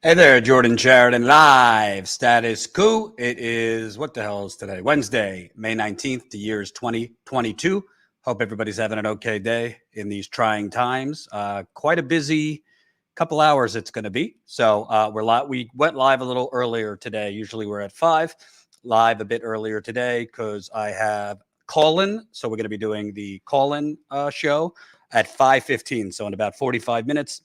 Hey there, Jordan Sheridan, live Status Coup. It is, what the hell is today? Wednesday, May 19th. The year is 2022. Hope everybody's having an okay day in these trying times. Quite a busy couple hours it's going to be. So we went live a little earlier today. Usually we're at 5, live a bit earlier today because I have call-in. So we're going to be doing the call-in show at 5:15. So in about 45 minutes.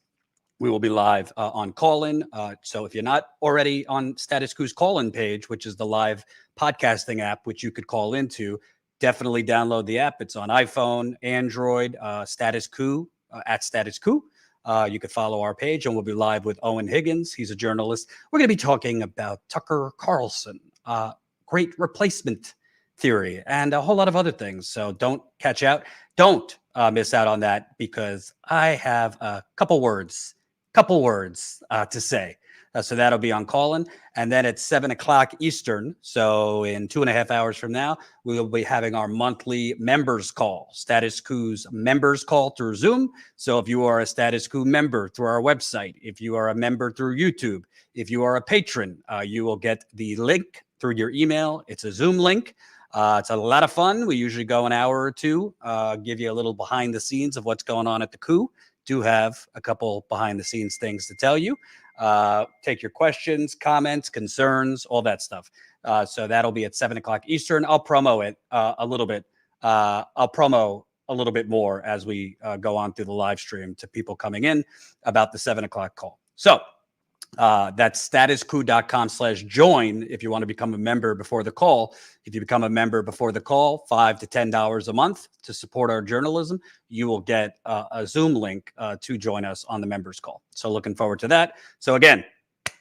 We will be live on call-in. So if you're not already on Status Cou's call-in page, which is the live podcasting app, which you could call into, definitely download the app. It's on iPhone, Android, Status Coup, at Status Coup. You could follow our page, and we'll be live with Owen Higgins. He's a journalist. We're going to be talking about Tucker Carlson, great replacement theory, and a whole lot of other things. So don't catch out. Don't miss out on that because I have a couple words to say. So that'll be on call-in. And then at 7 o'clock Eastern, so in 2.5 hours from now, we will be having our monthly members call, Status Cou's members call through Zoom. So if you are a Status Coup member through our website, if you are a member through YouTube, if you are a patron, you will get the link through your email. It's a Zoom link. It's a lot of fun. We usually go an hour or two, give you a little behind the scenes of what's going on at the coup. Do have a couple behind the scenes things to tell you. Take your questions, comments, concerns, all that stuff. So that'll be at 7 o'clock Eastern. I'll promo it a little bit. I'll promo a little bit more as we go on through the live stream to people coming in about the 7 o'clock call. So that's statuscoup.com/join if you want to become a member before the call. If you become a member before the call, $5 to $10 a month to support our journalism, you will get a Zoom link to join us on the members call. So looking forward to that. So again,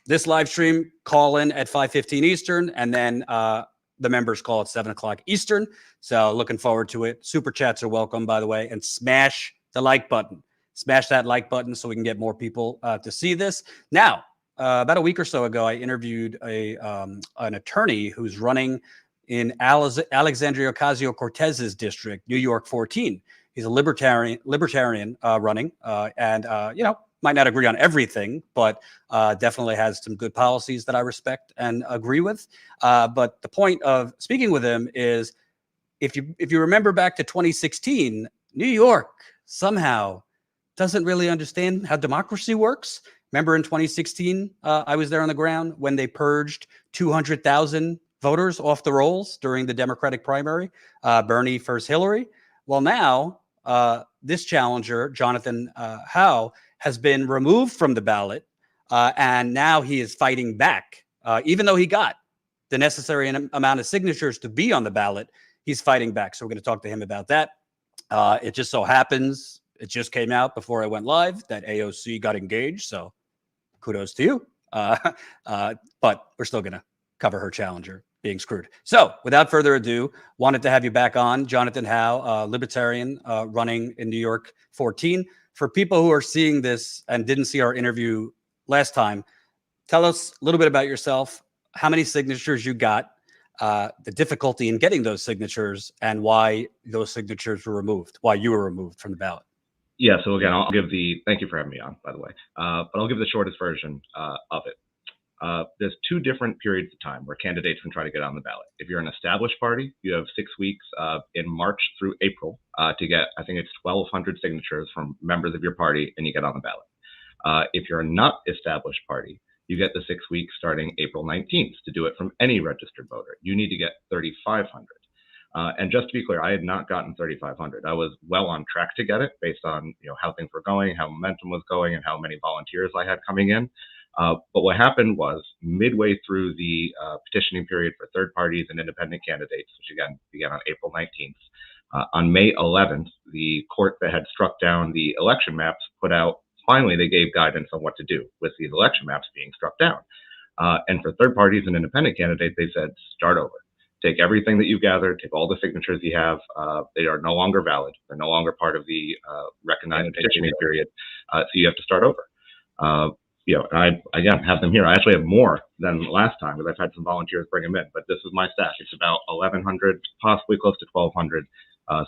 this live stream, call in at 5:15 Eastern, and then the members call at 7 o'clock Eastern. So looking forward to it. Super chats are welcome, by the way, and smash the like button. Smash that like button so we can get more people to see this. Now, about a week or so ago, I interviewed an attorney who's running in Alexandria Ocasio-Cortez's district, New York 14. He's a libertarian running, and might not agree on everything, but definitely has some good policies that I respect and agree with. But the point of speaking with him is, if you remember back to 2016, New York somehow doesn't really understand how democracy works. Remember in 2016, I was there on the ground when they purged 200,000 voters off the rolls during the Democratic primary, Bernie versus Hillary. Well, now this challenger, Jonathan Howe, has been removed from the ballot, and now he is fighting back. Even though he got the necessary amount of signatures to be on the ballot, he's fighting back. So we're going to talk to him about that. It just so happens, it just came out before I went live that AOC got engaged. So kudos to you. But we're still going to cover her challenger being screwed. So without further ado, wanted to have you back on. Jonathan Howe, Libertarian, running in New York 14. For people who are seeing this and didn't see our interview last time, tell us a little bit about yourself, how many signatures you got, the difficulty in getting those signatures, and why those signatures were removed, why you were removed from the ballot. Yeah, so again, thank you for having me on, by the way, but I'll give the shortest version of it. There's two different periods of time where candidates can try to get on the ballot. If you're an established party, you have 6 weeks in March through April to get, I think it's 1,200 signatures from members of your party, and you get on the ballot. If you're a not established party, you get the 6 weeks starting April 19th to do it from any registered voter. You need to get 3,500. And just to be clear, I had not gotten 3,500. I was well on track to get it based on how things were going, how momentum was going, and how many volunteers I had coming in. But what happened was midway through the petitioning period for third parties and independent candidates, which again began on April 19th, on May 11th, the court that had struck down the election maps finally they gave guidance on what to do with these election maps being struck down. And for third parties and independent candidates, they said, start over. Take everything that you've gathered, take all the signatures you have. They are no longer valid. They're no longer part of the recognized petitioning period. So you have to start over. And I, again, have them here. I actually have more than last time because I've had some volunteers bring them in. But this is my stack. It's about 1,100, possibly close to 1,200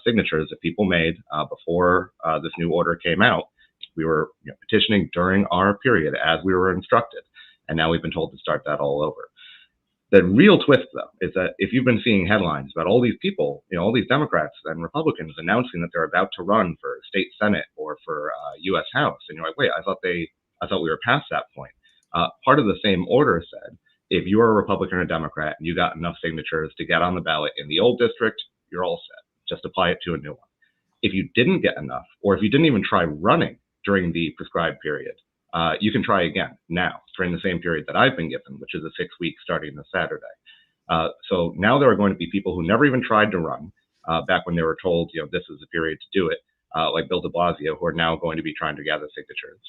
signatures that people made before this new order came out. We were petitioning during our period as we were instructed. And now we've been told to start that all over. The real twist, though, is that if you've been seeing headlines about all these people, all these Democrats and Republicans announcing that they're about to run for state Senate or for U.S. House, and you're like, wait, I thought we were past that point. Part of the same order said, if you are a Republican or Democrat and you got enough signatures to get on the ballot in the old district, you're all set. Just apply it to a new one. If you didn't get enough, or if you didn't even try running during the prescribed period, you can try again now during the same period that I've been given, which is a 6 week starting this Saturday. So now there are going to be people who never even tried to run back when they were told, this is the period to do it, like Bill de Blasio, who are now going to be trying to gather signatures.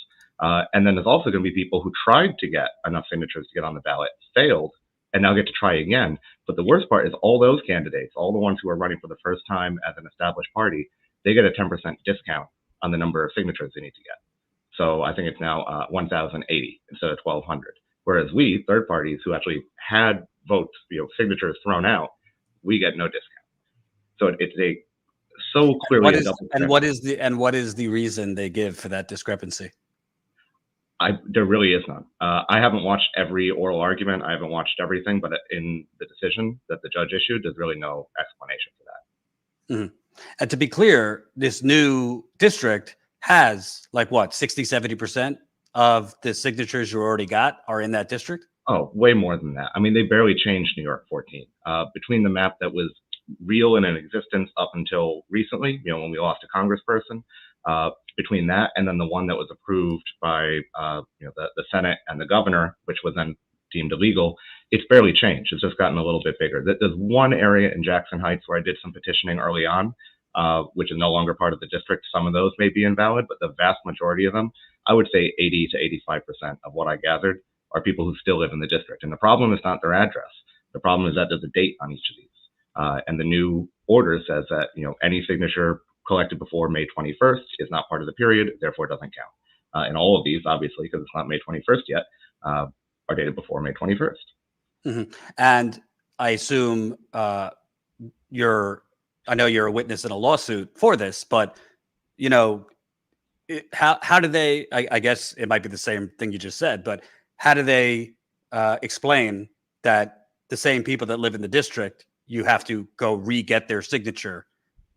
And then there's also going to be people who tried to get enough signatures to get on the ballot, failed, and now get to try again. But the worst part is all those candidates, all the ones who are running for the first time as an established party, they get a 10% discount on the number of signatures they need to get. So I think it's now 1,080 instead of 1,200. Whereas we, third parties who actually had votes, signatures thrown out, we get no discount. So it's so clearly a double. And what is the reason they give for that discrepancy? There really is none. I haven't watched every oral argument. I haven't watched everything, but in the decision that the judge issued, there's really no explanation for that. Mm-hmm. And to be clear, this new district has 60-70% of the signatures you already got are in that district? Oh, way more than that. I mean, they barely changed New York 14. Between the map that was real and in existence up until recently, when we lost a congressperson, between that and then the one that was approved by the Senate and the governor, which was then deemed illegal, it's barely changed. It's just gotten a little bit bigger. There's one area in Jackson Heights where I did some petitioning early on, which is no longer part of the district. Some of those may be invalid, but the vast majority of them, I would say 80 to 85% of what I gathered are people who still live in the district. And the problem is not their address. The problem is that there's a date on each of these. And the new order says that, any signature collected before May 21st is not part of the period, therefore it doesn't count. And all of these, obviously, because it's not May 21st yet, are dated before May 21st. Mm-hmm. And I assume I know you're a witness in a lawsuit for this, but how do they? I guess it might be the same thing you just said, but how do they explain that the same people that live in the district, you have to go re-get their signature,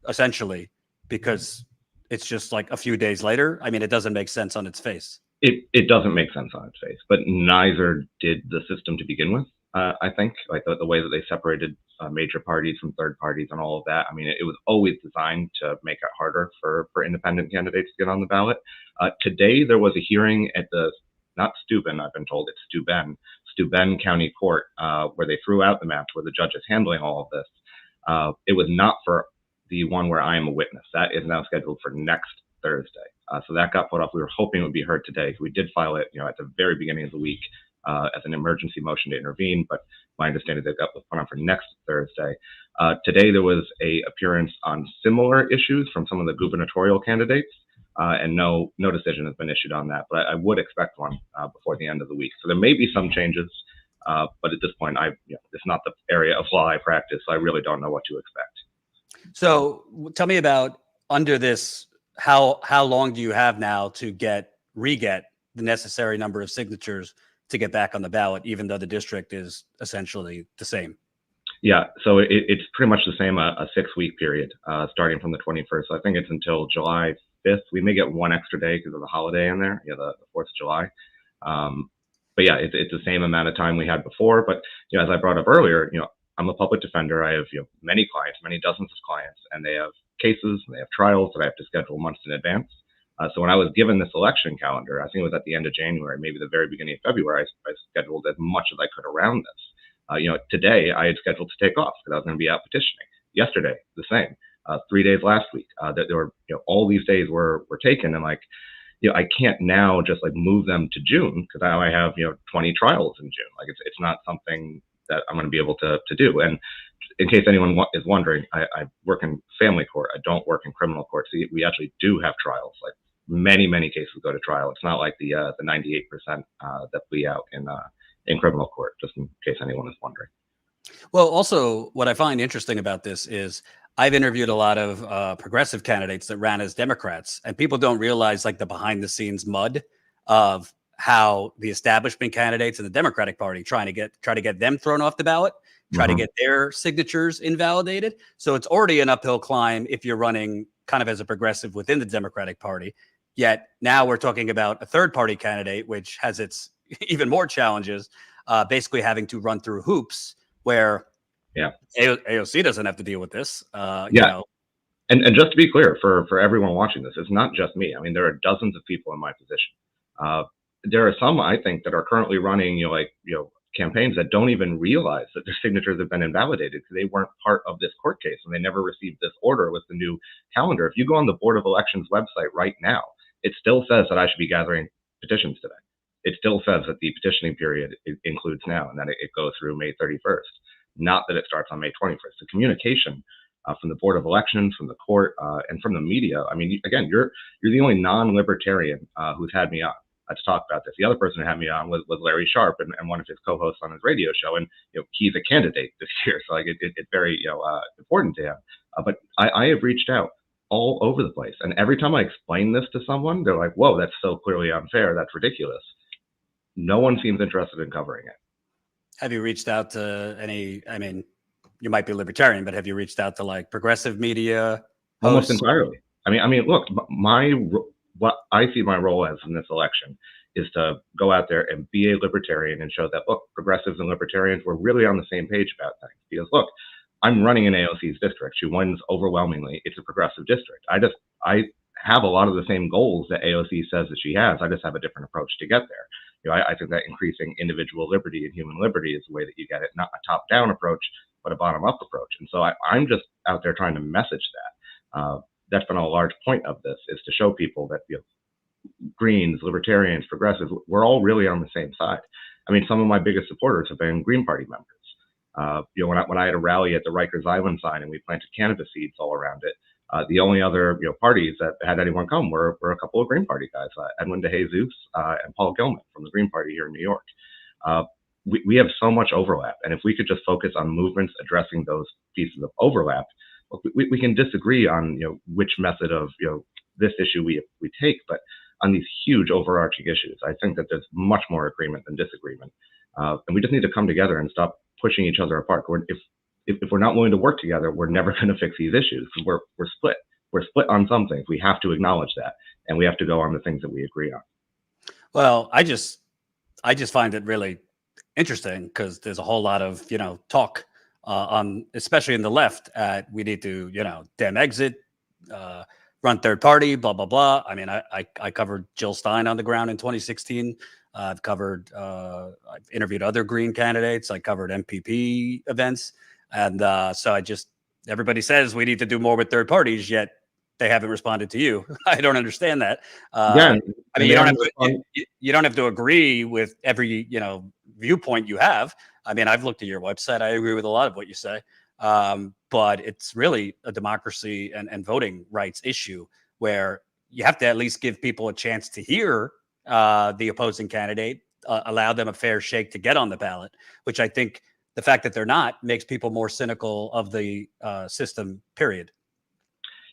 essentially, because it's just like a few days later? I mean, it doesn't make sense on its face. It doesn't make sense on its face, but neither did the system to begin with. I think the way that they separated major parties from third parties and all of that. I mean, it was always designed to make it harder for independent candidates to get on the ballot. Today, there was a hearing at not Steuben, I've been told, it's Steuben County Court, where they threw out the maps, where the judge is handling all of this. It was not for the one where I am a witness. That is now scheduled for next Thursday. So that got put off. We were hoping it would be heard today. We did file it, at the very beginning of the week as an emergency motion to intervene, but my understanding that got put on for next Thursday. Today, there was a appearance on similar issues from some of the gubernatorial candidates, and no decision has been issued on that. But I would expect one before the end of the week. So there may be some changes, but at this point, it's not the area of law I practice, so I really don't know what to expect. So tell me about under this. How long do you have now to re-get the necessary number of signatures to get back on the ballot, even though the district is essentially the same? Yeah, so it's pretty much the same, a 6 week period, starting from the 21st. So I think it's until July 5th. We may get one extra day because of the holiday in there, the 4th of July. But yeah, it's the same amount of time we had before. But as I brought up earlier, I'm a public defender. I have many clients, many dozens of clients, and they have cases, and they have trials that I have to schedule months in advance. So when I was given this election calendar, I think it was at the end of January, maybe the very beginning of February, I scheduled as much as I could around this. Today I had scheduled to take off because I was going to be out petitioning. Yesterday, the same. 3 days last week. That there were, all these days were taken, and I can't now just move them to June because now I have 20 trials in June. It's not something that I'm going to be able to do. And in case anyone is wondering, I work in family court. I don't work in criminal court. So we actually do have trials. Many cases go to trial. It's not like the 98% that we out in criminal court, just in case anyone is wondering. Well, also what I find interesting about this is I've interviewed a lot of progressive candidates that ran as Democrats, and people don't realize the behind the scenes mud of how the establishment candidates in the Democratic Party try to get them thrown off the ballot, try to get their signatures invalidated. So it's already an uphill climb if you're running kind of as a progressive within the Democratic Party. Yet now we're talking about a third party candidate, which has its even more challenges, basically having to run through hoops where AOC doesn't have to deal with this. You know. And just to be clear, for everyone watching this, it's not just me. I mean, there are dozens of people in my position. There are some, I think, that are currently running, campaigns that don't even realize that their signatures have been invalidated because they weren't part of this court case and they never received this order with the new calendar. If you go on the Board of Elections website right now, it still says that I should be gathering petitions today. It still says that the petitioning period includes now and that it goes through May 31st, not that it starts on May 21st. The communication from the Board of Elections, from the court, and from the media. I mean, again, you're the only non-libertarian who's had me on to talk about this. The other person who had me on was Larry Sharp and one of his co-hosts on his radio show, and he's a candidate this year, so like it's very important to him. But I have reached out all over the place, and every time I explain this to someone, they're like, "Whoa, that's so clearly unfair. That's ridiculous." No one seems interested in covering it. Have you reached out to any? I mean, you might be libertarian, but have you reached out to like progressive media? Almost entirely. I mean, look, what I see my role as in this election is to go out there and be a libertarian and show that, look, progressives and libertarians, we're really on the same page about things. Because look, I'm running in AOC's district. She wins overwhelmingly. It's a progressive district. I have a lot of the same goals that AOC says that she has. I just have a different approach to get there. I think that increasing individual liberty and human liberty is the way that you get it, not a top-down approach, but a bottom-up approach. And so I'm just out there trying to message that. That's been a large point of this, is to show people that Greens, libertarians, progressives, we're all really on the same side. I mean, some of my biggest supporters have been Green Party members. When I had a rally at the Rikers Island sign and we planted cannabis seeds all around it, the only other parties that had anyone come were a couple of Green Party guys, Edwin DeJesus and Paul Gilman from the Green Party here in New York. We have so much overlap, and if we could just focus on movements addressing those pieces of overlap, we can disagree on which method of this issue we take, but on these huge overarching issues, I think that there's much more agreement than disagreement, and we just need to come together and stop pushing each other apart. If we're not willing to work together, we're never going to fix these issues because we're split. We're split on some things. We have to acknowledge that, and we have to go on the things that we agree on. Well, I just find it really interesting because there's a whole lot of talk on, especially in the left, we need to damn exit, run third party, blah blah blah. I mean, I covered Jill Stein on the ground in 2016. I've interviewed other Green candidates. I covered MPP events, and so everybody says we need to do more with third parties, yet they haven't responded to you. I don't understand that. I mean, you don't have to agree with every viewpoint you have. I mean, I've looked at your website. I agree with a lot of what you say, but it's really a democracy and voting rights issue where you have to at least give people a chance to hear the opposing candidate, allow them a fair shake to get on the ballot, which I think the fact that they're not makes people more cynical of the system, period.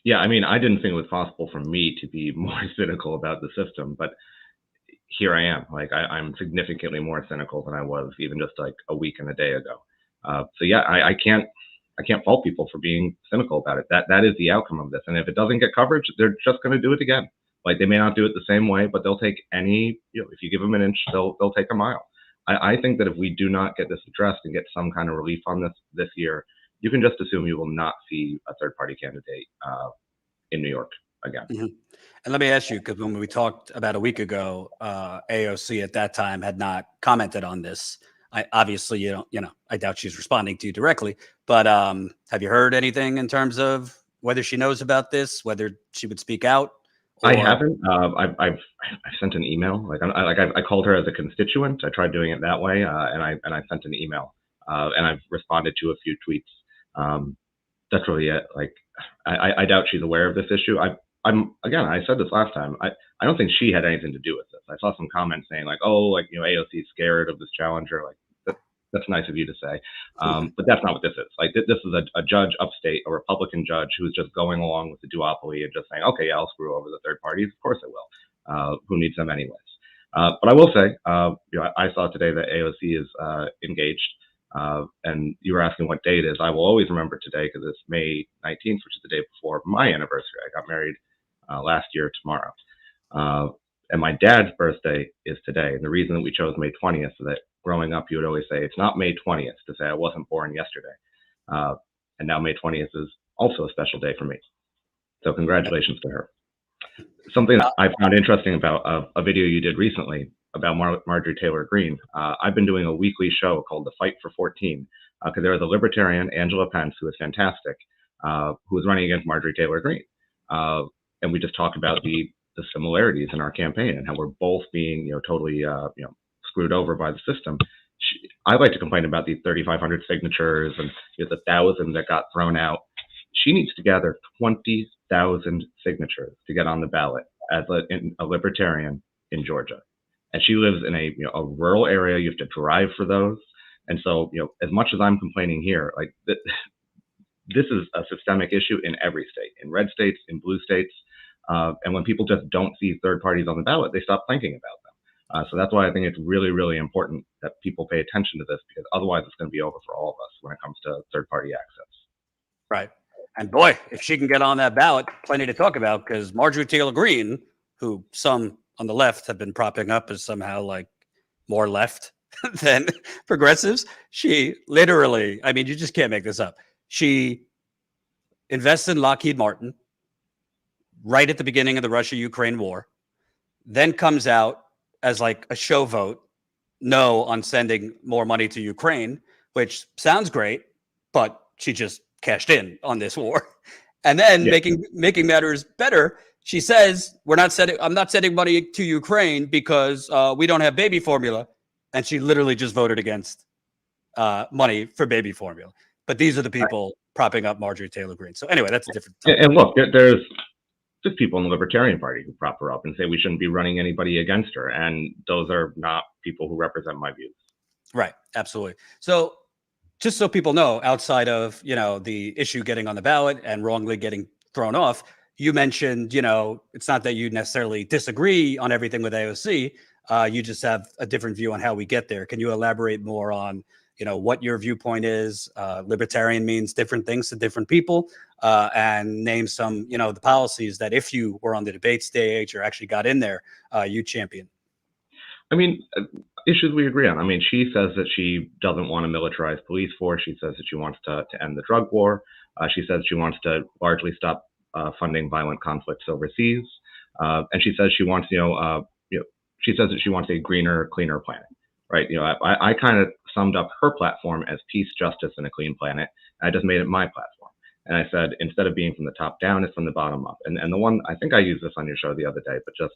Yeah, I mean, I didn't think it was possible for me to be more cynical about the system, but here I am. Like, I'm significantly more cynical than I was even just like a week and a day ago. So yeah, I can't fault people for being cynical about it. That is the outcome of this. And if it doesn't get coverage, they're just going to do it again. Like, they may not do it the same way, but they'll take if you give them an inch, they'll take a mile. I think that if we do not get this addressed and get some kind of relief on this year, you can just assume you will not see a third party candidate in New York again. Mm-hmm. And let me ask you, because when we talked about a week ago, AOC at that time had not commented on this. Obviously, I doubt she's responding to you directly, but have you heard anything in terms of whether she knows about this, whether she would speak out? I haven't. I've sent an email. I called her as a constituent. I tried doing it that way, and I sent an email, and I've responded to a few tweets. That's really it. Like, I doubt she's aware of this issue. I said this last time. I don't think she had anything to do with this. I saw some comments saying like, AOC is scared of this challenger. Like, that's nice of you to say. But that's not what this is. Like, this is a judge upstate, a Republican judge who's just going along with the duopoly and just saying, okay, yeah, I'll screw over the third parties. Of course I will. Who needs them anyways? But I will say, I saw today that AOC is engaged, and you were asking what date it is. I will always remember today because it's May 19th, which is the day before my anniversary. I got married last year tomorrow. And my dad's birthday is today. And the reason that we chose May 20th is that growing up, you would always say, it's not May 20th to say I wasn't born yesterday. And now May 20th is also a special day for me. So congratulations to her. Something that I found interesting about a video you did recently about Marjorie Taylor Greene. I've been doing a weekly show called The Fight for 14, because there was a Libertarian, Angela Pence, who is fantastic, who was running against Marjorie Taylor Greene. And we just talked about the similarities in our campaign and how we're both being, totally, screwed over by the system. I like to complain about the 3,500 signatures and the 1,000 that got thrown out. She needs to gather 20,000 signatures to get on the ballot as a libertarian in Georgia. And she lives in a rural area. You have to drive for those. And so, as much as I'm complaining here, like this is a systemic issue in every state, in red states, in blue states. And when people just don't see third parties on the ballot, they stop thinking about them. So that's why I think it's really, really important that people pay attention to this, because otherwise it's going to be over for all of us when it comes to third party access. Right. And boy, if she can get on that ballot, plenty to talk about, because Marjorie Taylor Greene, who some on the left have been propping up as somehow like more left than progressives, she literally, I mean, you just can't make this up. She invested in Lockheed Martin right at the beginning of the Russia-Ukraine war, then comes out as like a show vote, no on sending more money to Ukraine, which sounds great, but she just cashed in on this war. And then making matters better, she says, I'm not sending money to Ukraine because we don't have baby formula. And she literally just voted against money for baby formula. But these are the people propping up Marjorie Taylor Greene. So anyway, that's a different topic. And look, there's just people in the Libertarian Party who prop her up and say we shouldn't be running anybody against her. And those are not people who represent my views. Right. Absolutely. So just so people know, outside of, the issue getting on the ballot and wrongly getting thrown off, you mentioned, it's not that you necessarily disagree on everything with AOC. You just have a different view on how we get there. Can you elaborate more on, what your viewpoint is? Libertarian means different things to different people, and name some, the policies that if you were on the debate stage or actually got in there, you champion. I mean, issues we agree on. I mean, she says that she doesn't want a militarized police force. She says that she wants to end the drug war. She says she wants to largely stop funding violent conflicts overseas. And she says she wants, she says that she wants a greener, cleaner planet. Right. I kind of summed up her platform as peace, justice, and a clean planet. I just made it my platform. And I said, instead of being from the top down, it's from the bottom up. And the one, I think I used this on your show the other day, but just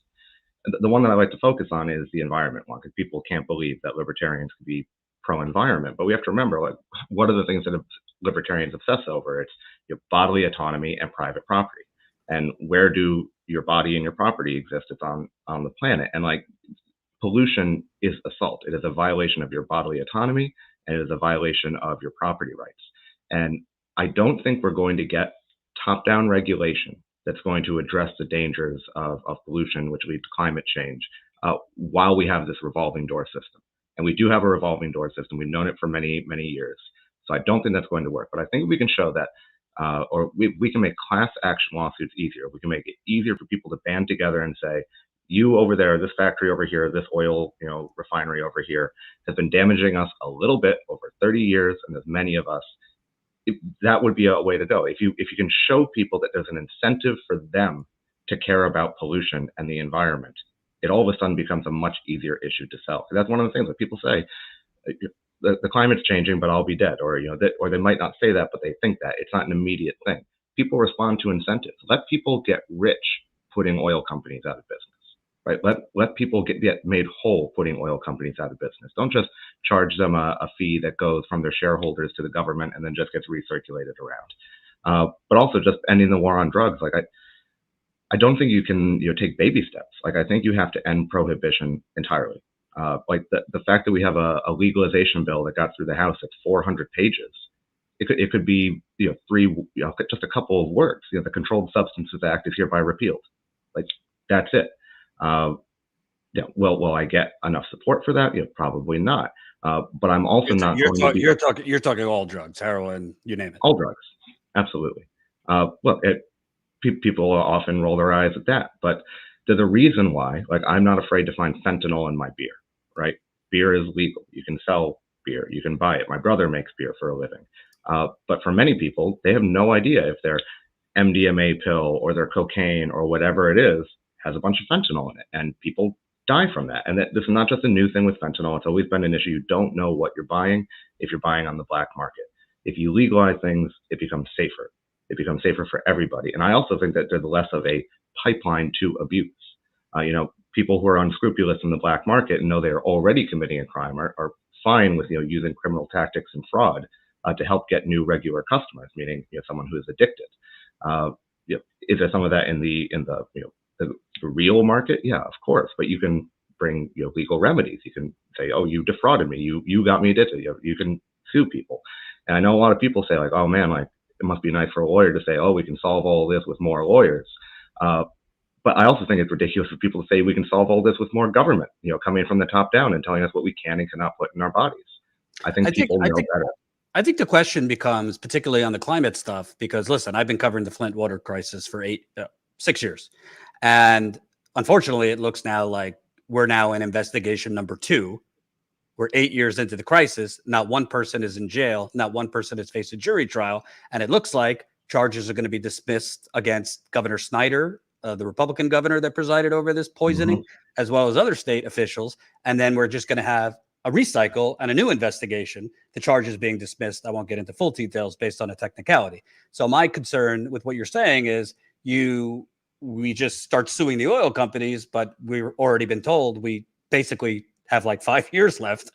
the one that I like to focus on is the environment one, because people can't believe that libertarians could be pro-environment. But we have to remember, like, what are the things that libertarians obsess over? It's your bodily autonomy and private property. And where do your body and your property exist? It's on the planet. And like, pollution is assault. It is a violation of your bodily autonomy, and it is a violation of your property rights. And I don't think we're going to get top-down regulation that's going to address the dangers of pollution, which lead to climate change, while we have this revolving door system. And we do have a revolving door system. We've known it for many, many years. So I don't think that's going to work. But I think we can show that, or we can make class action lawsuits easier. We can make it easier for people to band together and say, you over there, this factory over here, this oil, refinery over here has been damaging us a little bit over 30 years, and there's many of us. That would be a way to go. If you can show people that there's an incentive for them to care about pollution and the environment, it all of a sudden becomes a much easier issue to sell. That's one of the things that people say, the climate's changing, but I'll be dead, or or they might not say that, but they think that. It's not an immediate thing. People respond to incentives. Let people get rich putting oil companies out of business. Right? Let people get made whole putting oil companies out of business. Don't just charge them a fee that goes from their shareholders to the government and then just gets recirculated around. But also just ending the war on drugs. Like I don't think you can take baby steps. Like I think you have to end prohibition entirely. Like the fact that we have a legalization bill that got through the House at 400 pages. It could be just a couple of words. The Controlled Substances Act is hereby repealed. Like that's it. Yeah, will I get enough support for that? Yeah, probably not. But I'm also not You're, going to be you're talking all drugs, heroin, you name it. all drugs. Absolutely. Look, people often roll their eyes at that, but there's a reason why. Like, I'm not afraid to find fentanyl in my beer, right? Beer is legal. You can sell beer. You can buy it. My brother makes beer for a living. But for many people, they have no idea if their MDMA pill or their cocaine or whatever it is has a bunch of fentanyl in it, and people die from that. And this is not just a new thing with fentanyl. It's always been an issue. You don't know what you're buying if you're buying on the black market. If you legalize things, it becomes safer. It becomes safer for everybody. And I also think that there's less of a pipeline to abuse. People who are unscrupulous in the black market and know they're already committing a crime are fine with using criminal tactics and fraud to help get new regular customers, meaning someone who is addicted. Is there some of that in the real market? Yeah, of course. But you can bring legal remedies. You can say, oh, you defrauded me. You got me addicted. You can sue people. And I know a lot of people say, like, oh man, like, it must be nice for a lawyer to say, oh, we can solve all this with more lawyers. But I also think it's ridiculous for people to say we can solve all this with more government, coming from the top down and telling us what we can and cannot put in our bodies. I think people know better. I think the question becomes, particularly on the climate stuff, because listen, I've been covering the Flint water crisis for 6 years. And unfortunately, it looks now like we're now in investigation number 2. We're 8 years into the crisis. Not one person is in jail. Not one person has faced a jury trial. And it looks like charges are going to be dismissed against Governor Snyder, the Republican governor that presided over this poisoning, as well as other state officials. And then we're just going to have a recycle and a new investigation. The charges being dismissed. I won't get into full details based on a technicality. So my concern with what you're saying is we just start suing the oil companies, but we've already been told we basically have like 5 years left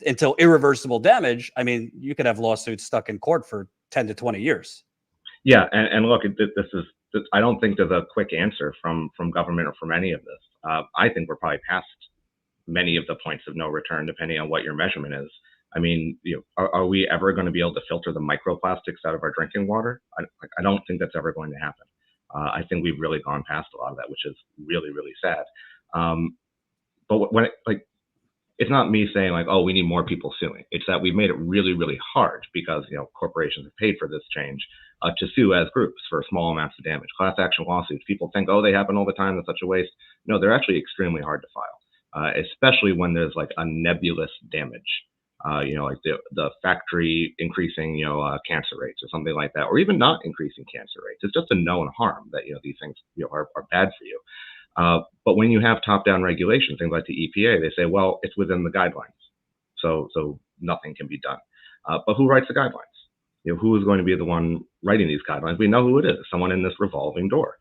until irreversible damage. I mean, you could have lawsuits stuck in court for 10 to 20 years. Yeah. And look, I don't think there's a quick answer from government or from any of this. I think we're probably past many of the points of no return, depending on what your measurement is. I mean, are we ever going to be able to filter the microplastics out of our drinking water? I don't think that's ever going to happen. I think we've really gone past a lot of that, which is really, really sad. But when it's not me saying like, oh, we need more people suing. It's that we've made it really, really hard because corporations have paid for this change to sue as groups for small amounts of damage. Class action lawsuits, people think, oh, they happen all the time. That's such a waste. No, they're actually extremely hard to file, especially when there's like a nebulous damage. Like the factory increasing, cancer rates or something like that, or even not increasing cancer rates. It's just a known harm that, these things, are bad for you. But when you have top-down regulation, things like the EPA, they say, well, it's within the guidelines. So nothing can be done. But who writes the guidelines? Who is going to be the one writing these guidelines? We know who it is, someone in this revolving door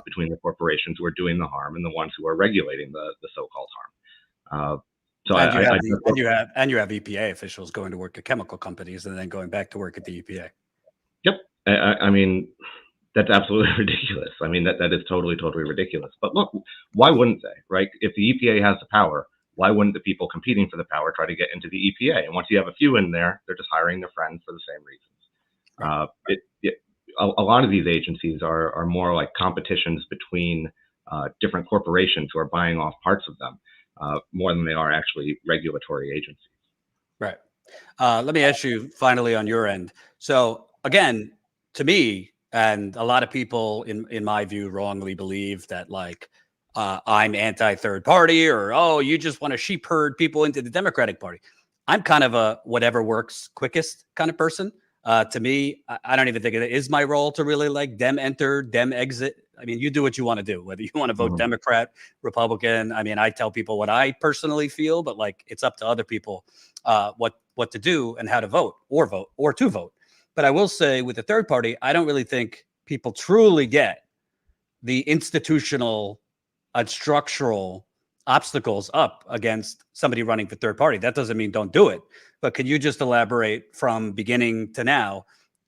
between the corporations who are doing the harm and the ones who are regulating the so-called harm. And you have EPA officials going to work at chemical companies and then going back to work at the EPA. Yep. I mean, that's absolutely ridiculous. I mean, that is totally ridiculous. But look, why wouldn't they, right? If the EPA has the power, why wouldn't the people competing for the power try to get into the EPA? And once you have a few in there, they're just hiring their friends for the same reasons. A lot of these agencies are more like competitions between different corporations who are buying off parts of them. More than they are actually regulatory agencies. Right. Let me ask you finally on your end. So again, to me, and a lot of people in my view wrongly believe that like I'm anti-third party or, oh, you just want to sheep herd people into the Democratic Party. I'm kind of a whatever works quickest kind of person. To me, I don't even think it is my role to really like dem enter, dem exit. I mean, you do what you want to do, whether you want to vote Democrat, Republican. I mean, I tell people what I personally feel, but like it's up to other people what to do and how to vote or to vote. But I will say with the third party, I don't really think people truly get the institutional and structural obstacles up against somebody running for third party. That doesn't mean don't do it. But can you just elaborate from beginning to now,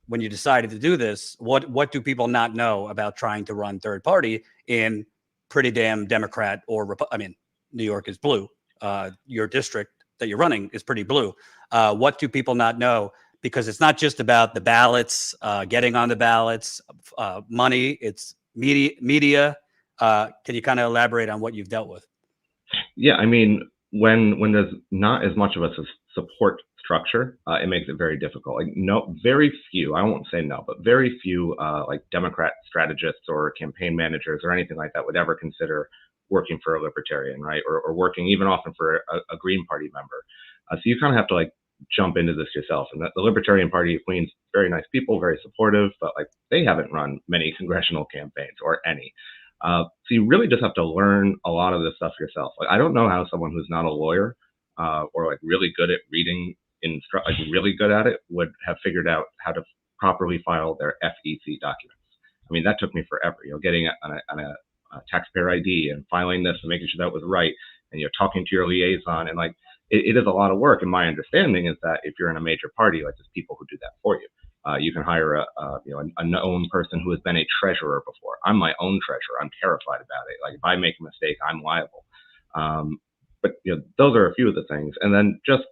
when you decided to do this, what do people not know about trying to run third party in pretty damn Democrat or I mean, New York is blue. Your district that you're running is pretty blue. What do people not know? Because it's not just about the ballots, getting on the ballots, money. It's media. Can you kind of elaborate on what you've dealt with? Yeah, I mean, when there's not as much of a support structure, it makes it very difficult. Like, no, very few, I won't say no, but very few like Democrat strategists or campaign managers or anything like that would ever consider working for a Libertarian, right? Or working even often for a Green Party member. So you kind of have to like jump into this yourself. And the Libertarian Party of Queens, very nice people, very supportive, but like they haven't run many congressional campaigns or any. So you really just have to learn a lot of this stuff yourself. Like, I don't know how someone who's not a lawyer or like really good at reading, like really good at it, would have figured out how to properly file their FEC documents. I mean, that took me forever. Getting on a taxpayer ID and filing this and making sure that was right, and talking to your liaison, and like it is a lot of work. And my understanding is that if you're in a major party, like there's people who do that for you. You can hire a known person who has been a treasurer before. I'm my own treasurer. I'm terrified about it. Like if I make a mistake, I'm liable. But those are a few of the things. And then just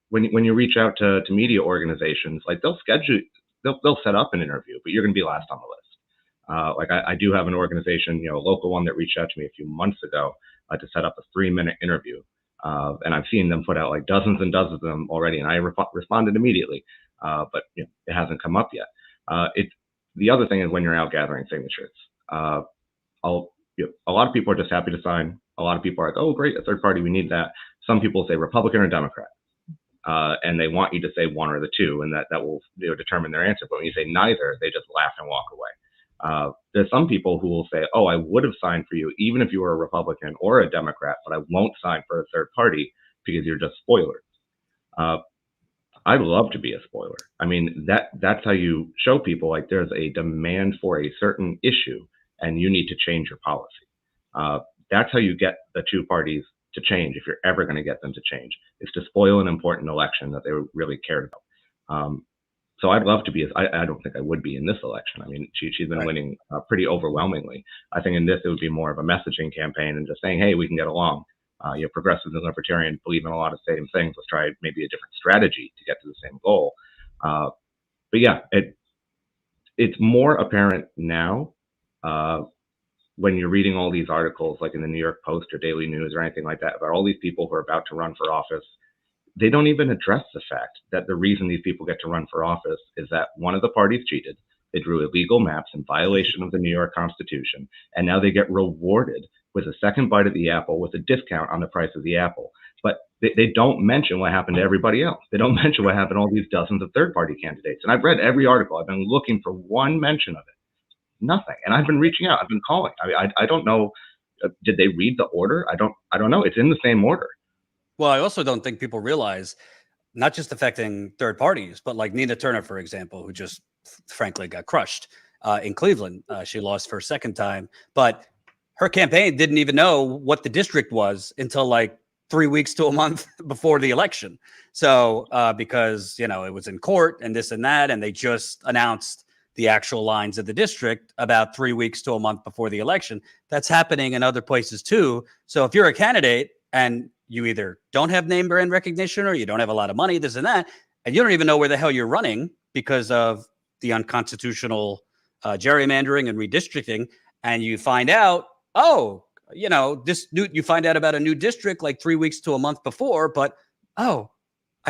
when you reach out to media organizations, like they'll set up an interview, but you're going to be last on the list. Like I do have an organization, a local one that reached out to me a few months ago to set up a 3-minute interview. And I've seen them put out like dozens and dozens of them already, and I responded immediately. But it hasn't come up yet. The other thing is when you're out gathering signatures, a lot of people are just happy to sign. A lot of people are like, oh, great, a third party, we need that. Some people say Republican or Democrat, and they want you to say one or the two, and that will determine their answer. But when you say neither, they just laugh and walk away. There's some people who will say, oh, I would have signed for you even if you were a Republican or a Democrat, but I won't sign for a third party because you're just spoilers. I'd love to be a spoiler. I mean, that's how you show people like there's a demand for a certain issue and you need to change your policy. That's how you get the two parties to change, if you're ever going to get them to change, is to spoil an important election that they really cared about. So I'd love to be, I don't think I would be in this election. I mean, she's been winning pretty overwhelmingly. I think in this, it would be more of a messaging campaign and just saying, hey, we can get along. Progressives and libertarians believe in a lot of the same things. Let's try maybe a different strategy to get to the same goal. But yeah, it's more apparent now when you're reading all these articles, like in the New York Post or Daily News or anything like that, about all these people who are about to run for office. They don't even address the fact that the reason these people get to run for office is that one of the parties cheated. They drew illegal maps in violation of the New York Constitution, and now they get rewarded with a second bite of the apple with a discount on the price of the apple. But they don't mention what happened to everybody else. They don't mention what happened to all these dozens of third-party candidates. And I've read every article. I've been looking for one mention of it. Nothing. And I've been reaching out. I've been calling. I don't know. Did they read the order? I don't know. It's in the same order. Well, I also don't think people realize, not just affecting third parties, but like Nina Turner, for example, who just frankly got crushed in Cleveland. She lost for a second time, but her campaign didn't even know what the district was until like 3 weeks to a month before the election. So because, it was in court and this and that, and they just announced the actual lines of the district about 3 weeks to a month before the election. That's happening in other places too. So if you're a candidate and you either don't have name brand recognition or you don't have a lot of money, this and that, and you don't even know where the hell you're running because of the unconstitutional gerrymandering and redistricting, and you find out, you find out about a new district like 3 weeks to a month before, but, I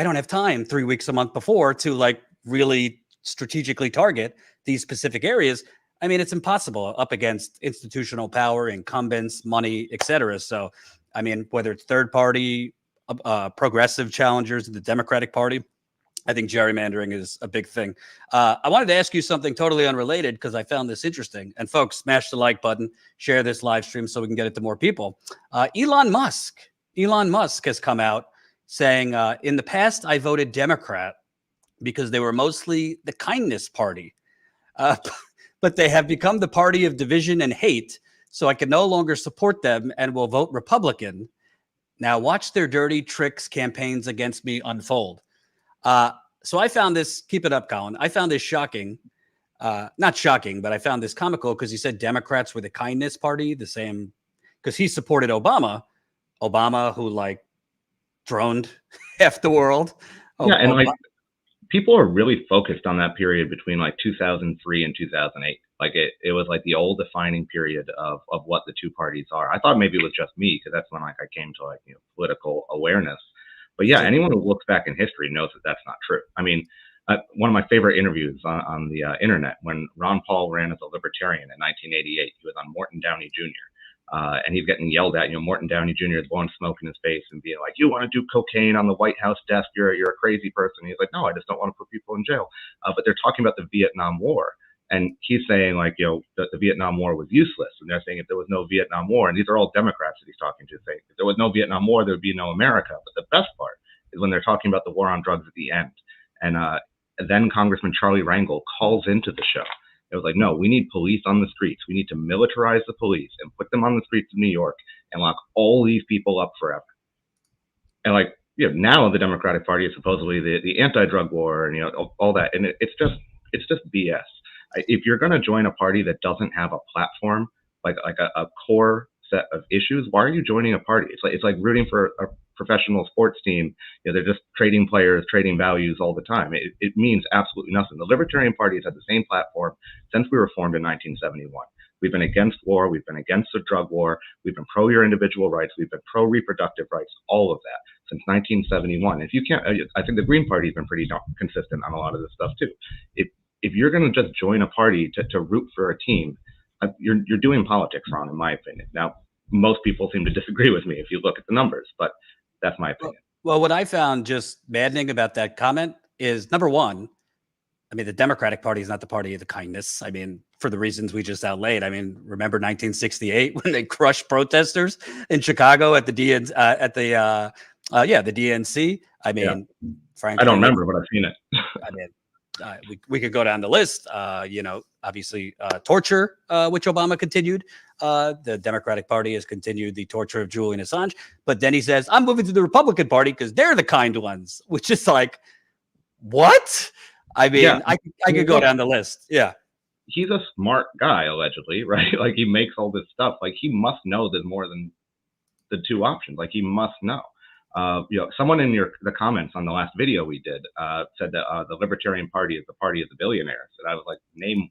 don't have time 3 weeks a month before to like really strategically target these specific areas. I mean, it's impossible up against institutional power, incumbents, money, et cetera. So, I mean, whether it's third party, progressive challengers in the Democratic Party, I think gerrymandering is a big thing. I wanted to ask you something totally unrelated because I found this interesting. And folks, smash the like button, share this live stream so we can get it to more people. Elon Musk has come out saying, in the past, I voted Democrat because they were mostly the kindness party. But they have become the party of division and hate. So I can no longer support them and will vote Republican. Now watch their dirty tricks campaigns against me unfold. So I found this, keep it up, Colin. I found this shocking. Not shocking, but I found this comical because he said Democrats were the kindness party, the same, because he supported Obama, who like droned half the world. Yeah, and like people are really focused on that period between like 2003 and 2008. Like it was like the old defining period of what the two parties are. I thought maybe it was just me because that's when like I came to like political awareness. But yeah, anyone who looks back in history knows that that's not true. I mean, one of my favorite interviews on the internet when Ron Paul ran as a Libertarian in 1988. He was on Morton Downey Jr. And he's getting yelled at. Morton Downey Jr. is blowing smoke in his face and being like, "You want to do cocaine on the White House desk? You're a crazy person." He's like, "No, I just don't want to put people in jail." But they're talking about the Vietnam War. And he's saying like, that the Vietnam War was useless. And they're saying if there was no Vietnam War, and these are all Democrats that he's talking to, saying if there was no Vietnam War, there would be no America. But the best part is when they're talking about the war on drugs at the end. And then Congressman Charlie Rangel calls into the show. It was like, no, we need police on the streets. We need to militarize the police and put them on the streets of New York and lock all these people up forever. And like, now the Democratic Party is supposedly the anti-drug war and all that. And it's just BS. If you're going to join a party that doesn't have a platform, like a core set of issues, why are you joining a party? It's like rooting for a professional sports team. They're just trading players, trading values all the time. It means absolutely nothing. The Libertarian Party has had the same platform since we were formed in 1971. We've been against war. We've been against the drug war. We've been pro your individual rights. We've been pro reproductive rights, all of that since 1971. If you can't, I think the Green Party has been pretty consistent on a lot of this stuff too. If you're going to just join a party to root for a team, you're doing politics wrong, in my opinion. Now, most people seem to disagree with me if you look at the numbers, but that's my opinion. Well, what I found just maddening about that comment is, number one, I mean, the Democratic Party is not the party of the kindness. I mean, for the reasons we just outlaid. I mean, remember 1968 when they crushed protesters in Chicago at the DNC? The DNC. I mean, frankly, I don't remember, but I've seen it. I mean, we could go down the list. Obviously, torture, which Obama continued. The Democratic Party has continued the torture of Julian Assange. But then he says, "I'm moving to the Republican Party because they're the kind ones," which is like, what? I mean, I could go down the list. Yeah. He's a smart guy, allegedly, right? Like, he makes all this stuff. Like, he must know there's more than the two options. Like, he must know. Someone in the comments on the last video we did said that the Libertarian Party is the party of the billionaires. And I was like, name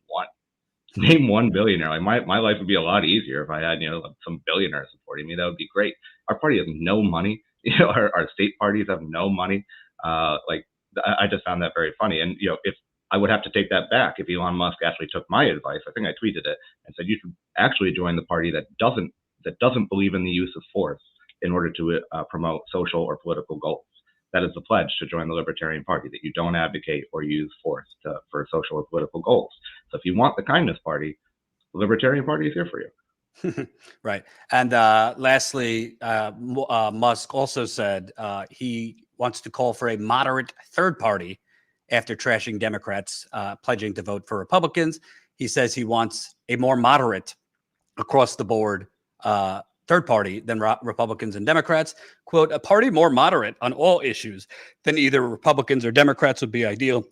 one billionaire. Like, my life would be a lot easier if I had, some billionaires supporting me. That would be great. Our party has no money. Our state parties have no money. I just found that very funny. And, if I would have to take that back, if Elon Musk actually took my advice, I think I tweeted it and said, you should actually join the party that doesn't believe in the use of force in order to promote social or political goals. That is the pledge to join the Libertarian Party, that you don't advocate or use force for social or political goals. So if you want the kindness party, the Libertarian Party is here for you. Right. And lastly, Musk also said he wants to call for a moderate third party after trashing Democrats pledging to vote for Republicans. He says he wants a more moderate across the board third party than Republicans and Democrats. Quote, "A party more moderate on all issues than either Republicans or Democrats would be ideal."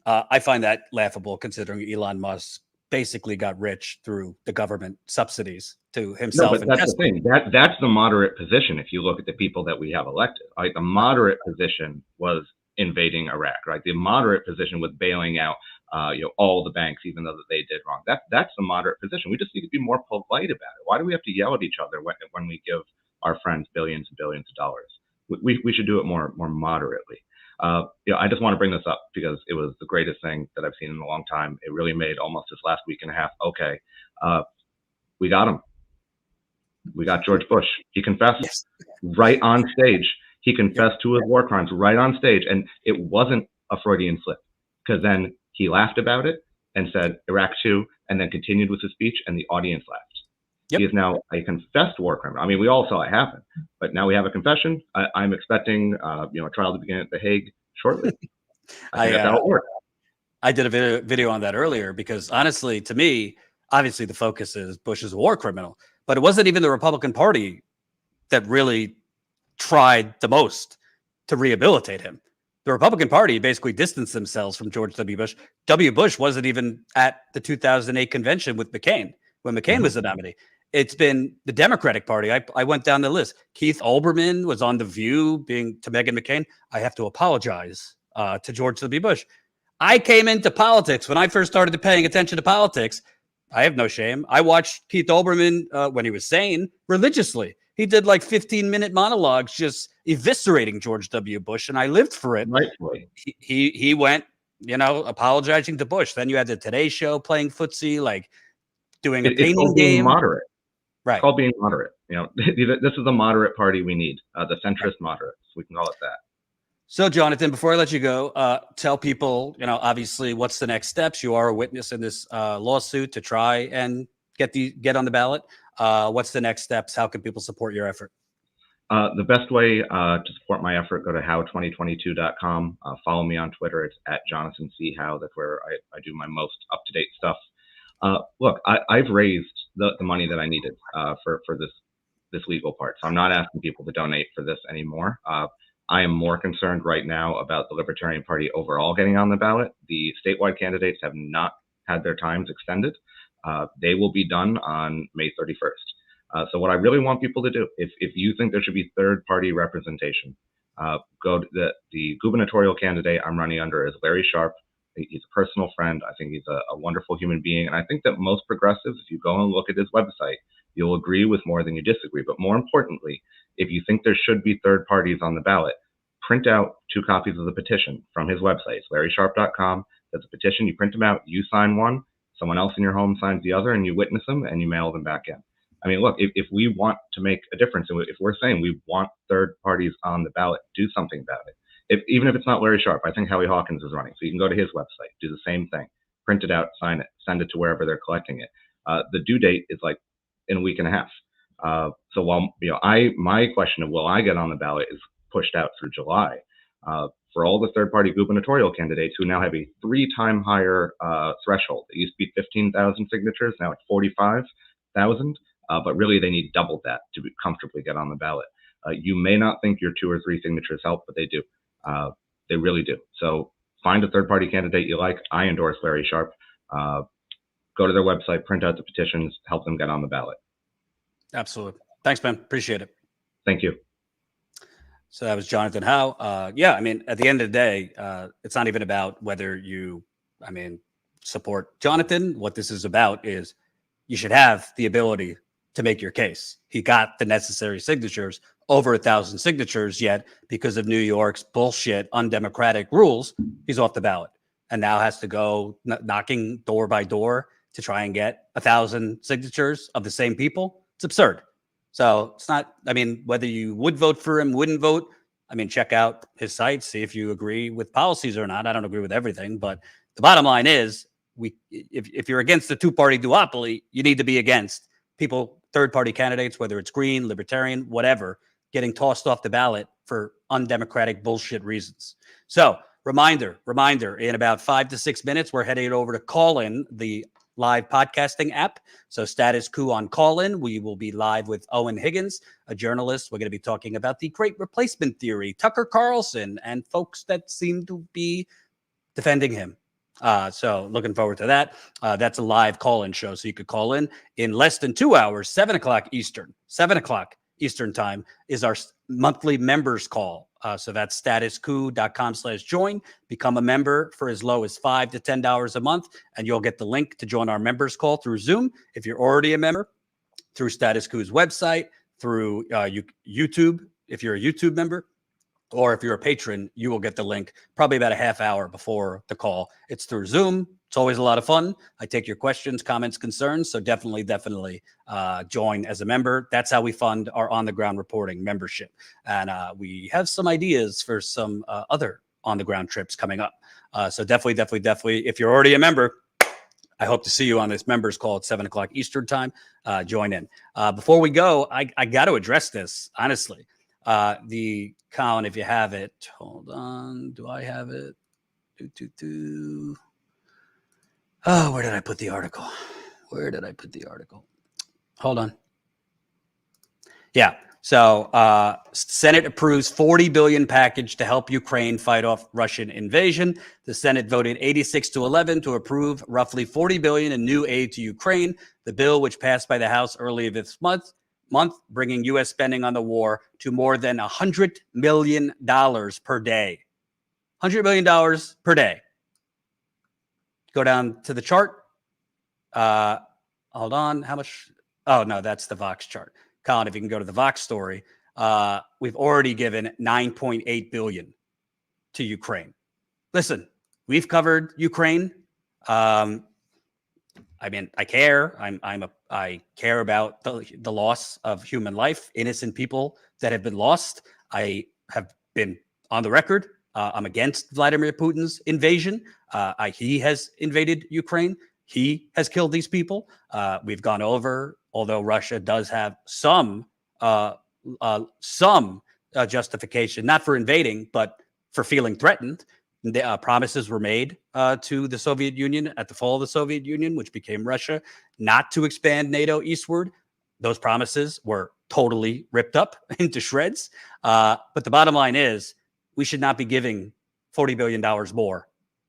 I find that laughable, considering Elon Musk basically got rich through the government subsidies to himself. No, but that's the thing. That's the moderate position. If you look at the people that we have elected, like, the moderate position was invading Iraq, right? The moderate position was bailing out all the banks, even though that they did wrong. That's the moderate position. We just need to be more polite about it. Why do we have to yell at each other when we give our friends billions and billions of dollars? We should do it more moderately. I just want to bring this up because it was the greatest thing that I've seen in a long time. It really made almost this last week and a half. Okay, we got him. We got George Bush. He confessed right on stage. He confessed to his war crimes right on stage, and it wasn't a Freudian slip, because then he laughed about it and said Iraq too, and then continued with his speech, and the audience laughed. He is now a confessed war criminal. I mean, we all saw it happen, but now we have a confession. I'm expecting a trial to begin at The Hague shortly. I think that's how it works. I did a video on that earlier because, honestly, to me, obviously the focus is Bush is a war criminal, but it wasn't even the Republican Party that really tried the most to rehabilitate him. The Republican Party basically distanced themselves from George W. Bush. W. Bush wasn't even at the 2008 convention with McCain when McCain was the nominee. It's been the Democratic Party. I went down the list. Keith Olbermann was on The View being to Meghan McCain. I have to apologize to George W. Bush. I came into politics when I first started paying attention to politics. I have no shame. I watched Keith Olbermann when he was sane religiously. He did like 15-minute monologues just eviscerating George W. Bush, and I lived for it. Rightfully. He went, apologizing to Bush. Then you had the Today Show playing footsie, like doing a It's painting called being game. moderate. Right. It's called being moderate. This is the moderate party we need, the centrist moderates. We can call it that. So, Jonathan, before I let you go, tell people, obviously, what's the next steps? You are a witness in this lawsuit to try and get on the ballot. What's the next steps? How can people support your effort? The best way to support my effort, go to how2022.com. Follow me on Twitter. It's at Jonathan C. Howe. That's where I do my most up-to-date stuff. Look, I've raised the money that I needed for this legal part. So I'm not asking people to donate for this anymore. I am more concerned right now about the Libertarian Party overall getting on the ballot. The statewide candidates have not had their times extended. They will be done on May 31st. So what I really want people to do, if you think there should be third-party representation, go to the gubernatorial candidate I'm running under is Larry Sharp. He's a personal friend. I think he's a wonderful human being. And I think that most progressives, if you go and look at his website, you'll agree with more than you disagree. But more importantly, if you think there should be third parties on the ballot, print out 2 copies of the petition from his website. It's LarrySharp.com. There's a petition. You print them out. You sign one. Someone else in your home signs the other, and you witness them, and you mail them back in. I mean, look, if we want to make a difference, and if we're saying we want third parties on the ballot, do something about it. Even if it's not Larry Sharp, I think Howie Hawkins is running. So you can go to his website, do the same thing, print it out, sign it, send it to wherever they're collecting it. The due date is like in a week and a half. So while my question of will I get on the ballot is pushed out through July. For all the third-party gubernatorial candidates who now have a 3-time higher threshold. It used to be 15,000 signatures, now it's 45,000. But really, they need double that to comfortably get on the ballot. You may not think your 2 or 3 signatures help, but they do. They really do. So find a third-party candidate you like. I endorse Larry Sharp. Go to their website, print out the petitions, help them get on the ballot. Absolutely. Thanks, man. Appreciate it. Thank you. So that was Jonathan Howe. Yeah, I mean, at the end of the day, it's not even about whether you, support Jonathan. What this is about is you should have the ability to make your case. He got the necessary signatures, over 1,000 signatures, yet because of New York's bullshit, undemocratic rules, he's off the ballot and now has to go knocking door by door to try and get 1,000 signatures of the same people. It's absurd. So it's not, whether you would vote for him, wouldn't vote, check out his site, see if you agree with policies or not. I don't agree with everything, but the bottom line is if you're against the 2-party duopoly, you need to be against people, third-party candidates, whether it's Green, Libertarian, whatever, getting tossed off the ballot for undemocratic bullshit reasons. So reminder, in about 5 to 6 minutes, we're heading over to Call-In, the live podcasting app. So Status Coup on Call-In. We will be live with Owen Higgins, a journalist. We're going to be talking about the great replacement theory, Tucker Carlson, and folks that seem to be defending him. So looking forward to that. That's a live call-in show. So you could call in less than 2 hours, 7 o'clock Eastern. 7 o'clock Eastern time is our monthly members call. So that's statuscoup.com/join. Become a member for as low as $5 to $10 a month, and you'll get the link to join our members call through Zoom. If you're already a member, through Status Coup's website, through YouTube, if you're a YouTube member, or if you're a patron, you will get the link probably about a half hour before the call. It's through Zoom. It's always a lot of fun. I take your questions, comments, concerns. So definitely join as a member. That's how we fund our on-the-ground reporting membership. And we have some ideas for some other on-the-ground trips coming up. So definitely, if you're already a member, I hope to see you on this members call at 7 o'clock Eastern time. Join in. Before we go, I got to address this, honestly. The Colin, if you have it, hold on. Do I have it? Oh, where did I put the article? Hold on. Yeah. So Senate approves $40 billion package to help Ukraine fight off Russian invasion. The Senate voted 86-11 to approve roughly $40 billion in new aid to Ukraine. The bill, which passed by the House earlier this month, bringing U.S. spending on the war to more than $100 million per day. $100 million per day. Go down to the chart. hold on. How much? Oh, no, that's the Vox chart. Colin, if you can go to the Vox story, we've already given $9.8 billion to Ukraine. Listen, we've covered Ukraine. I mean, I care. I care about the loss of human life, innocent people that have been lost. I have been on the record. I'm against Vladimir Putin's invasion. He has invaded Ukraine. He has killed these people. We've gone over, although Russia does have some justification, not for invading, but for feeling threatened. Promises were made to the Soviet Union at the fall of the Soviet Union, which became Russia, not to expand NATO eastward. Those promises were totally ripped up into shreds. But the bottom line is we should not be giving $40 billion more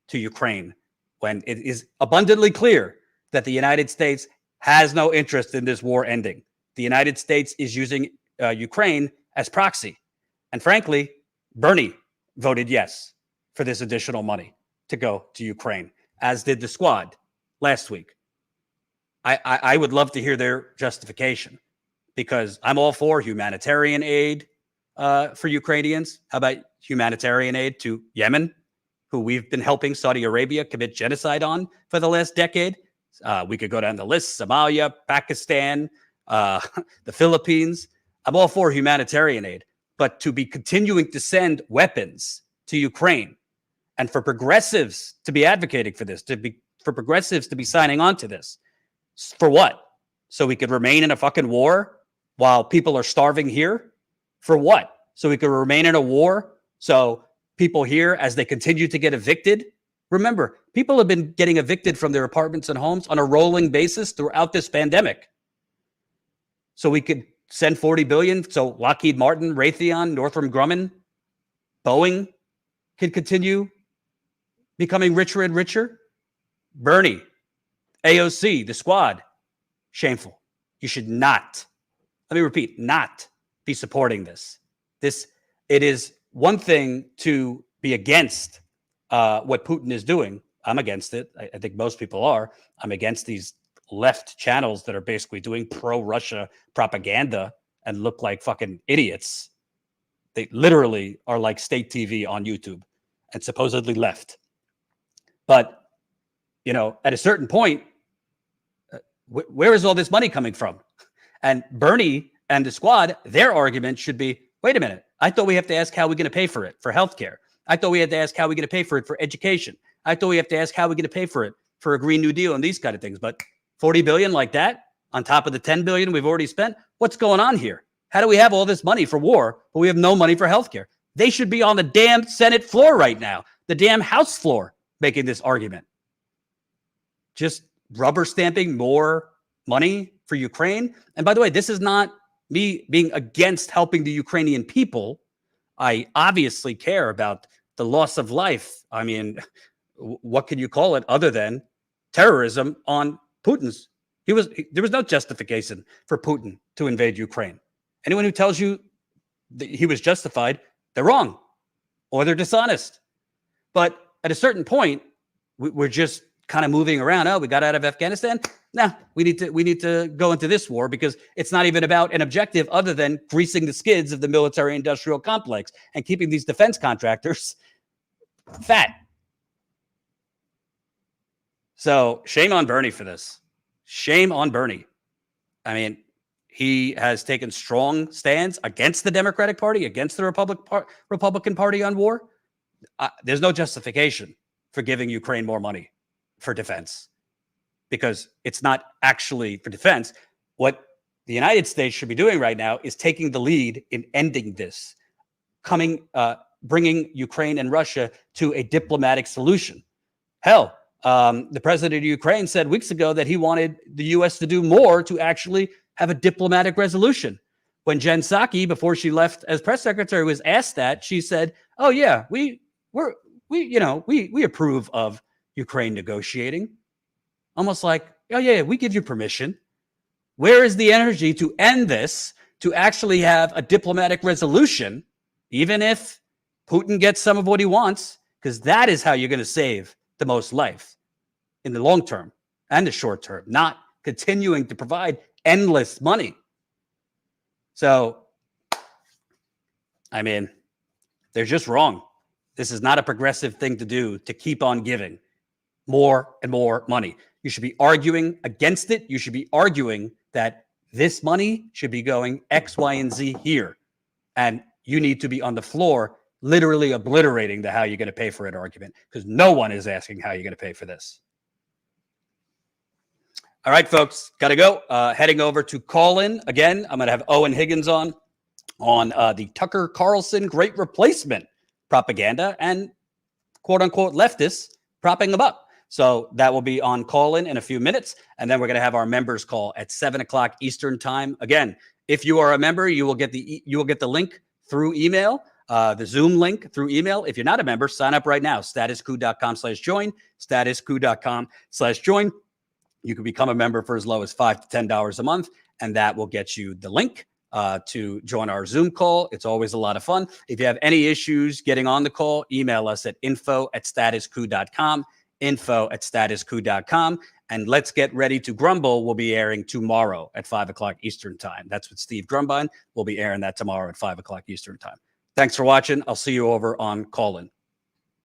to Ukraine when it is abundantly clear that the United States has no interest in this war ending. The United States is using Ukraine as proxy. And frankly, Bernie voted yes for this additional money to go to Ukraine, as did the squad last week. I would love to hear their justification, because I'm all for humanitarian aid for Ukrainians. How about humanitarian aid to Yemen, who we've been helping Saudi Arabia commit genocide on for the last decade? We could go down the list: Somalia, Pakistan, the Philippines. I'm all for humanitarian aid, but to be continuing to send weapons to Ukraine, and for progressives to be advocating for this, for progressives to be signing on to this, for what? So we could remain in a fucking war while people are starving here? For what? So we could remain in a war so people here, as they continue to get evicted? Remember, people have been getting evicted from their apartments and homes on a rolling basis throughout this pandemic. So we could send $40 billion so Lockheed Martin, Raytheon, Northrop Grumman, Boeing could continue becoming richer and richer. Bernie, AOC, the squad, shameful. You should not, let me repeat, not be supporting this. It is one thing to be against what Putin is doing. I'm against it. I think most people are. I'm against these left channels that are basically doing pro-Russia propaganda and look like fucking idiots. They literally are like state TV on YouTube and supposedly left. But, you know, at a certain point, where is all this money coming from? And Bernie and the squad, their argument should be, wait a minute, I thought we have to ask how we're going to pay for it for healthcare. I thought we had to ask how we're going to pay for it for education. I thought we have to ask how we're going to pay for it for a Green New Deal and these kind of things. But 40 billion like that on top of the 10 billion we've already spent, what's going on here? How do we have all this money for war, but we have no money for healthcare? They should be on the damn Senate floor right now, the damn House floor, making this argument. Just rubber stamping more money for Ukraine. And by the way, this is not me being against helping the Ukrainian people. I obviously care about the loss of life. I mean, what can you call it other than terrorism on Putin's? There was no justification for Putin to invade Ukraine. Anyone who tells you that he was justified, they're wrong or they're dishonest. But at a certain point, we're just kind of moving around. Oh, we got out of Afghanistan. Nah, we need to go into this war because it's not even about an objective other than greasing the skids of the military-industrial complex and keeping these defense contractors fat. So shame on Bernie for this. Shame on Bernie. I mean, he has taken strong stands against the Democratic Party, against the Republican Party on war. There's no justification for giving Ukraine more money for defense, because it's not actually for defense. What the United States should be doing right now is taking the lead in ending this, bringing Ukraine and Russia to a diplomatic solution. Hell, the president of Ukraine said weeks ago that he wanted the U.S. to do more to actually have a diplomatic resolution. When Jen Psaki, before she left as press secretary, was asked that, she said, "Oh yeah, we approve of Ukraine negotiating." Almost like, "Oh yeah, we give you permission." Where is the energy to end this, to actually have a diplomatic resolution, even if Putin gets some of what he wants? Because that is how you're going to save the most life in the long term and the short term, not continuing to provide endless money. So, I mean, they're just wrong. This is not a progressive thing to do, to keep on giving more and more money. You should be arguing against it. You should be arguing that this money should be going X, Y, and Z here. And you need to be on the floor literally obliterating the how you're going to pay for it argument, because no one is asking how you're going to pay for this. All right, folks, got to go. Heading over to call-in. Again, I'm going to have Owen Higgins on the Tucker Carlson great replacement propaganda and quote-unquote leftists propping them up. So that will be on call-in in a few minutes. And then we're going to have our members call at 7 o'clock Eastern time. Again, if you are a member, you will get the link through email, the Zoom link through email. If you're not a member, sign up right now. StatusCoup.com/join, StatusCoup.com/join. You can become a member for as low as $5 to $10 a month, and that will get you the link to join our Zoom call. It's always a lot of fun. If you have any issues getting on the call, email us at info@statuscoup.com, info@statuscoup.com. And Let's Get Ready to Grumble will be airing tomorrow at 5 o'clock Eastern time. That's with Steve Grumbine. We'll be airing that tomorrow at 5 o'clock Eastern time. Thanks for watching. I'll see you over on Call-In.